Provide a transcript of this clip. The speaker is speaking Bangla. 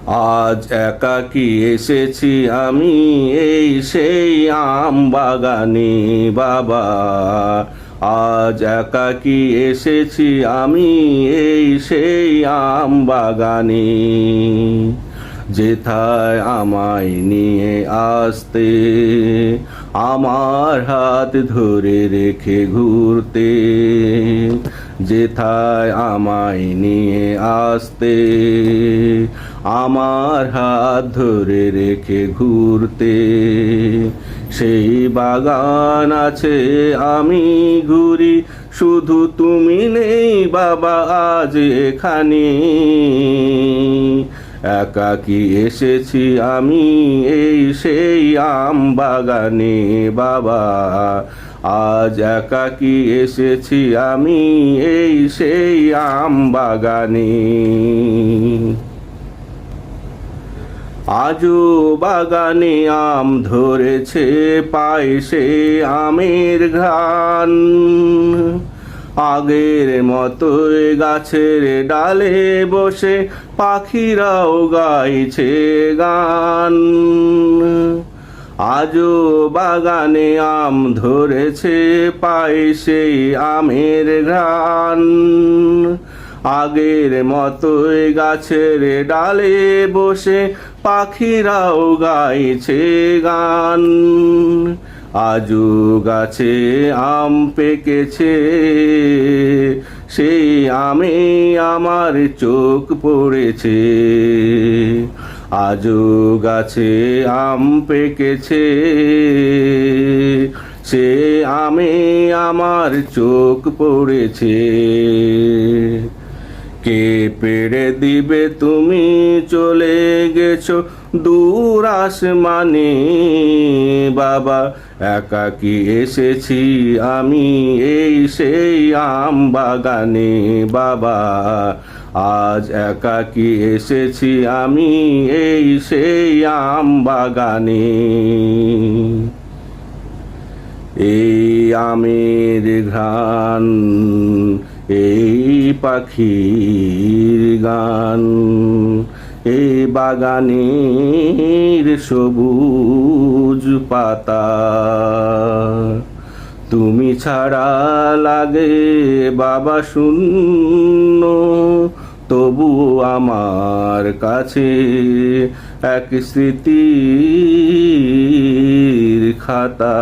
আজ একাকী এসেছি আমি এই সেই আম বাগানে বাবা। আজ একাকী এসেছি আমি এই সেই আম বাগানে। যেথায় আমায় নিয়ে আসতে, আমার হাত ধরে রেখে ঘুরতে। যেথায় আমায় নিয়ে আসতে, আমার হাত ধরে রেখে ঘুরতে। সেই বাগান আছে আমি ঘুরি, শুধু তুমি নেই বাবা আজ এখানে। একাকী এসেছি আমি এই সেই আম বাগানে বাবা। আজ একাকী এসেছি আমি এই সেই আম বাগানে। আজও বাগানে আম ধরেছে, পাই সে আমের ঘ্রাণ। আগের মতোই গাছের ডালে বসে পাখিরাও গাইছে গান। আজও বাগানে আম ধরেছে, পাই সেই আমের ঘ্রাণ। আগের মতোই গাছের ডালে বসে পাখিরাও গাইছে গান। আজও গাছে আম পেকেছে, সেই আমে আমার চোখ পড়েছে। আজও গাছে আম পেকেছে, সে আমে আমার চোখ পড়েছে। কে পেড়ে দিবে তুমি চলে গেছো দূর আসমানে বাবা। একাকী এসেছি আমি এই সেই আম বাগানে বাবা। আজ একাকী এসেছি আমি এই সেই আম বাগানে। এই আমের ঘ্রাণ, এই পাখির গান, এই বাগানের সবুজ পাতা। তুমি ছাড়া লাগে বাবা শূন্য, তবু আমার কাছে এক স্মৃতির খাতা।